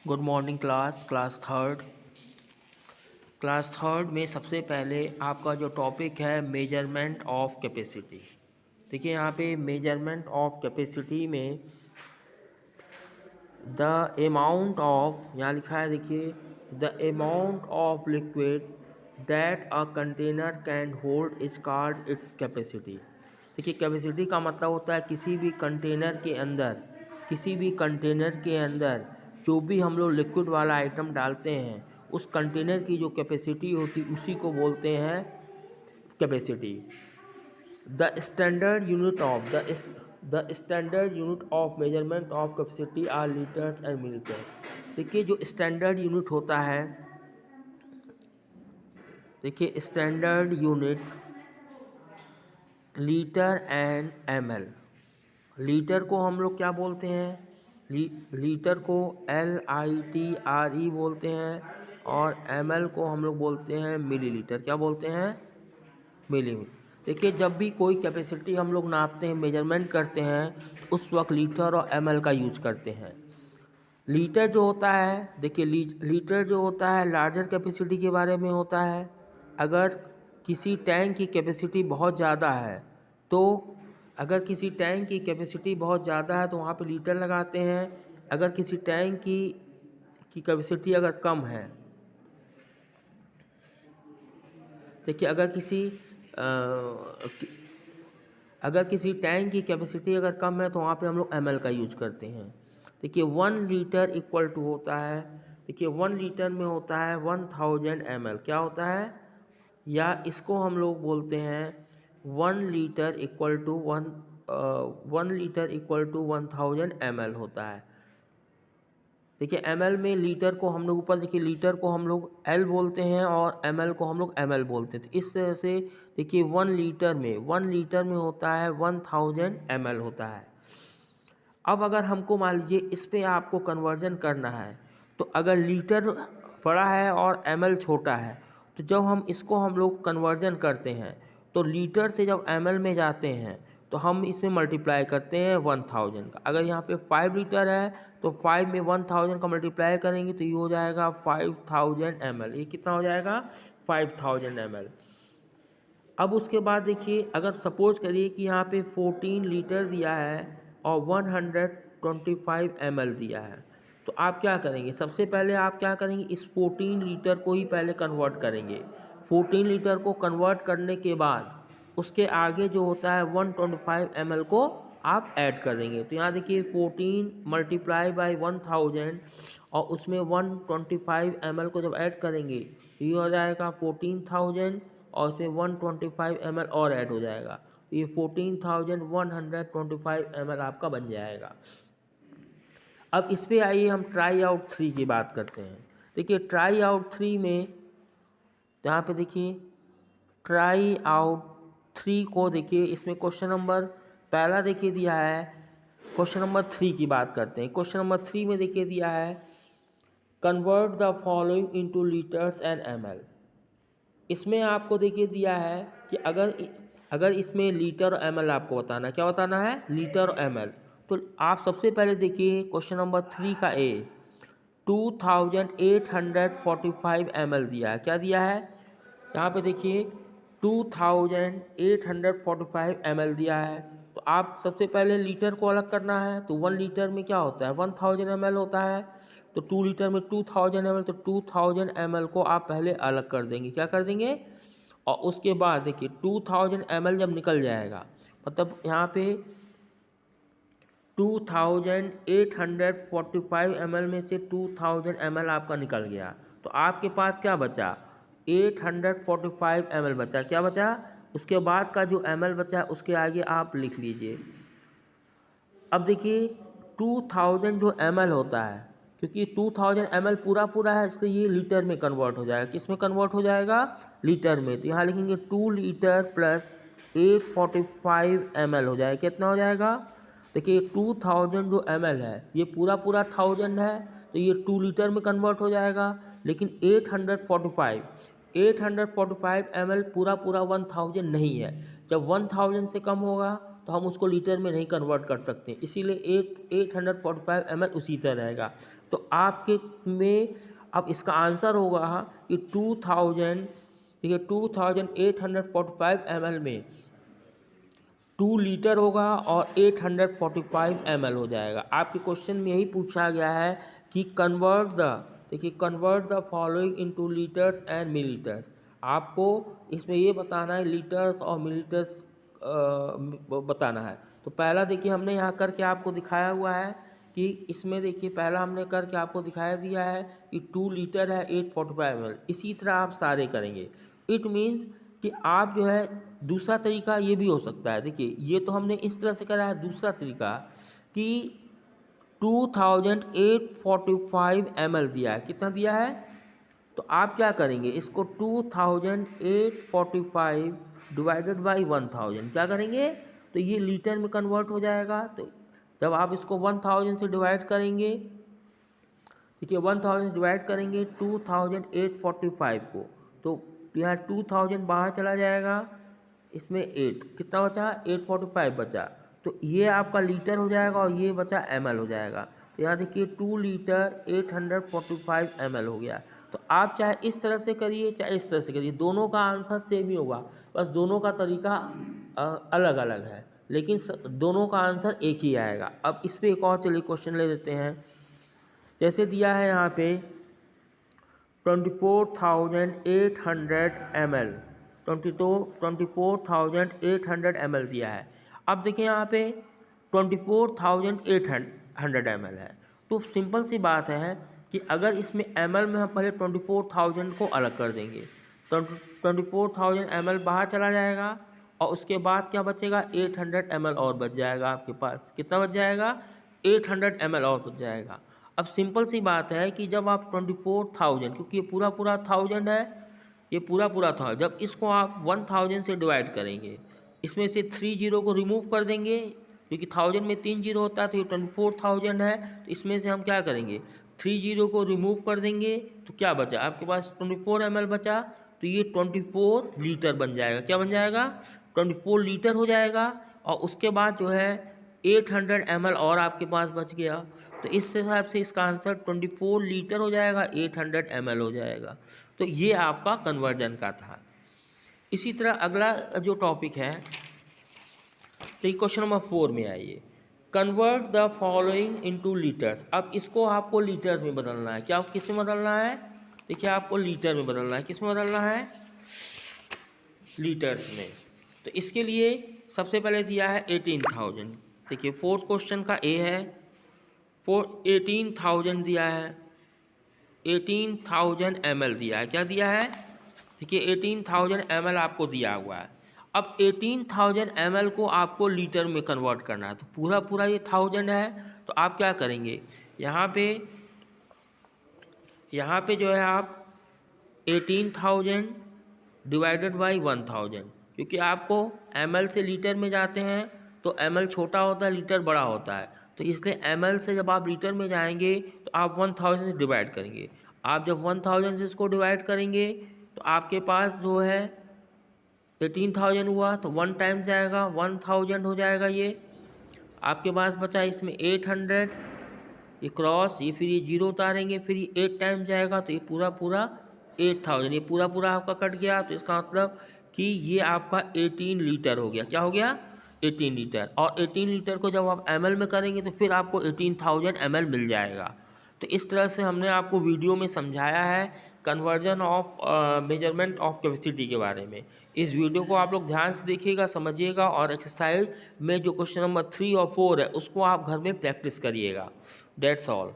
Good morning class third. Class third में सबसे पहले आपका जो टॉपिक है मेजरमेंट ऑफ कैपेसिटी। देखिए यहाँ पे मेजरमेंट ऑफ कैपेसिटी में द अमाउंट ऑफ, यहाँ लिखा है देखिए, the amount of liquid that a container can hold is called its capacity. देखिए कैपेसिटी का मतलब होता है किसी भी कंटेनर के अंदर जो भी हम लोग लिक्विड वाला आइटम डालते हैं उस कंटेनर की जो कैपेसिटी होती है उसी को बोलते हैं capacity. The standard unit of measurement of capacity are litres and millilitres. देखिए जो स्टैंडर्ड यूनिट होता है, देखिए standard unit litre and ml। Litre को हम लोग क्या बोलते हैं? लीटर को LITRE बोलते हैं और ml को हम लोग बोलते हैं मिलीलीटर। क्या बोलते हैं? मिलीमीटर। देखिए जब भी कोई कैपेसिटी हम लोग नापते हैं, मेजरमेंट करते हैं, उस वक्त लीटर और ml का यूज करते हैं। लीटर जो होता है, देखिए लीटर जो होता है लार्जर कैपेसिटी के बारे में होता है। अगर किसी टैंक की कैपेसिटी बहुत ज़्यादा है तो वहाँ पे लीटर लगाते हैं। अगर किसी टैंक की कैपेसिटी अगर कम है, देखिए अगर किसी टैंक की कैपेसिटी अगर कम है तो वहाँ पे हम लोग ml का यूज करते हैं। देखिए 1 लीटर इक्वल टू होता है, देखिए 1 लीटर में होता है 1000 ml। क्या होता है? या इसको हम लोग बोलते हैं 1 लीटर इक्वल टू 1000 ml होता है। देखिए ml में लीटर को हम लोग ऊपर देखिए लीटर को हम लोग L बोलते हैं और ml को हम लोग ml बोलते हैं। तो इस तरह से देखिए 1 लीटर में होता है 1000 ml होता है। अब अगर हमको मान लीजिए इस पे आपको कन्वर्जन करना है, तो अगर लीटर बड़ा है और ml छोटा है, तो जब हम लोग कन्वर्जन करते हैं तो लीटर से जब ml में जाते हैं तो हम इसमें मल्टीप्लाई करते हैं 1000 का। अगर यहाँ पे 5 लीटर है तो 5 में 1000 का मल्टीप्लाई करेंगे तो ये हो जाएगा 5000 ml। ये कितना हो जाएगा? 5000 ml। अब उसके बाद देखिए अगर सपोज करिए कि यहाँ पे 14 लीटर दिया है और 125 ml दिया है, तो आप क्या करेंगे? सबसे पहले आप क्या करेंगे? इस 14 लीटर को ही पहले कन्वर्ट करेंगे। 14 लीटर को कन्वर्ट करने के बाद उसके आगे जो होता है 125 ml को आप ऐड कर देंगे। तो यहाँ देखिए 14 मल्टीप्लाई बाई 1000 और उसमें 125 ml को जब ऐड करेंगे तो ये हो जाएगा 14000 और उसमें 125 ml और ऐड हो जाएगा। ये 14125 ml आपका बन जाएगा। अब इस पे आइए हम ट्राई आउट 3 की बात करते हैं। देखिए ट्राई आउट 3 में यहाँ पे देखिए ट्राई आउट 3 को देखिए इसमें क्वेश्चन नंबर पहला देखिए दिया है। क्वेश्चन नंबर 3 की बात करते हैं। क्वेश्चन नंबर 3 में देखिए दिया है convert the following into litres and ml। इसमें आपको देखिए दिया है कि अगर इसमें लीटर और ml आपको बताना है। क्या बताना है? लीटर और ml। तो आप सबसे पहले देखिए क्वेश्चन नंबर 3 का A 2845 ml दिया है। क्या दिया है? यहाँ पे देखिए 2845 ml दिया है। तो आप सबसे पहले लीटर को अलग करना है। तो 1 लीटर में क्या होता है? 1000 ml होता है। तो 2 लीटर में 2000 ml, तो 2000 ml को आप पहले अलग कर देंगे। क्या कर देंगे? और उसके बाद देखिए 2000 ml जब निकल जाएगा, मतलब यहाँ पे 2845 ml में से 2000 ml आपका निकल गया, तो आपके पास क्या बचा? 845 ml बचा। क्या बचा? उसके बाद का जो ml बचा उसके आगे आप लिख लीजिए। अब देखिए 2000 जो ml होता है, क्योंकि 2000 ml पूरा है इसलिए ये लीटर में कन्वर्ट हो जाएगा। किस में कन्वर्ट हो जाएगा? लीटर में। तो यहाँ लिखेंगे 2 लीटर प्लस 845 ml हो जाएगा। कितना हो जाएगा? देखिए 2000 जो ml है ये पूरा 1000 है, तो ये 2 लीटर में कन्वर्ट हो जाएगा। लेकिन 845 ml पूरा 1000 नहीं है। जब 1000 से कम होगा तो हम उसको लीटर में नहीं कन्वर्ट कर सकते, इसीलिए 845 ml उसी तरह रहेगा। तो आपके में अब इसका आंसर होगा कि 2000, ठीक है, 2845 ml में 2 लीटर होगा और 845 ml हो जाएगा। आपके क्वेश्चन में यही पूछा गया है कि convert the following into litres and millilitres. आपको इसमें ये बताना है लीटर्स और मिलीलीटर्स बताना है। तो पहला देखिए हमने यहाँ करके आपको दिखाया हुआ है कि इसमें देखिए पहला हमने करके आपको दिखाया दिया है कि 2 लीटर है 845 ml। इसी तरह आप सारे करेंगे। इट मीन्स कि आप जो है दूसरा तरीका ये भी हो सकता है। देखिए ये तो हमने इस तरह से करा है, दूसरा तरीका कि 2845 ml दिया है, कितना दिया है, तो आप क्या करेंगे, इसको 2845 डिवाइडेड बाई 1000 क्या करेंगे, तो ये लीटर में कन्वर्ट हो जाएगा। तो जब आप इसको 1000 से डिवाइड करेंगे, देखिए 1000 से डिवाइड करेंगे 2845 को, तो यहाँ 2000 बाहर चला जाएगा, इसमें 8 कितना बचा, 845 बचा, तो ये आपका लीटर हो जाएगा और ये बचा ml हो जाएगा। तो यहाँ देखिए 2 लीटर 845 ml हो गया। तो आप चाहे इस तरह से करिए चाहे इस तरह से करिए, दोनों का आंसर सेम ही होगा, बस दोनों का तरीका अलग अलग है, लेकिन दोनों का आंसर एक ही आएगा। अब इस पर एक और चलिए क्वेश्चन ले लेते हैं। जैसे दिया है यहाँ पे 24,800 ml, 24,800 ml दिया है। अब देखिए यहाँ पे 24,800 ml है, तो सिंपल सी बात है कि अगर इसमें ml में हम पहले 24,000 को अलग कर देंगे, तो 24,000 ml बाहर चला जाएगा और उसके बाद क्या बचेगा, 800 ml और बच जाएगा। आपके पास कितना बच जाएगा, 800 ml और बच जाएगा। अब सिंपल सी बात है कि जब आप 24,000, क्योंकि ये पूरा 1000 है, ये पूरा 1000, जब इसको आप 1000 से डिवाइड करेंगे, इसमें से 30 को रिमूव कर देंगे, क्योंकि 1000 में 3 जीरो होता है, तो ये 24,000 है, तो इसमें से हम क्या करेंगे, 30 को रिमूव कर देंगे, तो क्या बचा आपके पास, 24 ml बचा, तो ये 24 लीटर बन जाएगा। क्या बन जाएगा, 24 लीटर हो जाएगा। और उसके बाद जो है 800 ml और आपके पास बच गया, तो इस हिसाब से इसका आंसर 24 लीटर हो जाएगा, 800 ml हो जाएगा। तो ये आपका कन्वर्जन का था। इसी तरह अगला जो टॉपिक है, तो क्वेश्चन नंबर 4 में आइए, convert the following into litres. अब इसको आपको लीटर्स में बदलना है। क्या किस में बदलना है, देखिए आपको लीटर में बदलना है। किस में बदलना है, लीटर्स में। तो इसके लिए सबसे पहले दिया है 18,000। देखिए फोर्थ क्वेश्चन का ए है, 18,000 दिया है, 18,000 ml दिया है। क्या दिया है, देखिए 18,000 ml आपको दिया हुआ है। अब 18,000 ml को आपको लीटर में कन्वर्ट करना है, तो पूरा ये 1000 है, तो आप क्या करेंगे, यहाँ पे जो है आप 18,000 डिवाइडेड बाई 1000, क्योंकि आपको ml से लीटर में जाते हैं तो ml छोटा होता है, लीटर बड़ा होता है, तो इसलिए ml से जब आप लीटर में जाएंगे तो आप 1000 से डिवाइड करेंगे। आप जब 1000 से इसको डिवाइड करेंगे तो आपके पास जो है 18,000 हुआ, तो 1 टाइम जाएगा, 1000 हो जाएगा। ये आपके पास बचा इसमें 800, ये क्रॉस, ये फिर ये 0 उतारेंगे, फिर ये 8 टाइम जाएगा, तो ये पूरा 8000, ये पूरा आपका कट गया। तो इसका मतलब कि ये आपका 18 लीटर हो गया। क्या हो गया, 18 लीटर। और 18 लीटर को जब आप ml में करेंगे तो फिर आपको 18,000 ml मिल जाएगा। तो इस तरह से हमने आपको वीडियो में समझाया है conversion of measurement of capacity के बारे में। इस वीडियो को आप लोग ध्यान से देखिएगा, समझिएगा, और एक्सरसाइज में जो क्वेश्चन नंबर 3 और 4 है उसको आप घर में प्रैक्टिस करिएगा। That's all.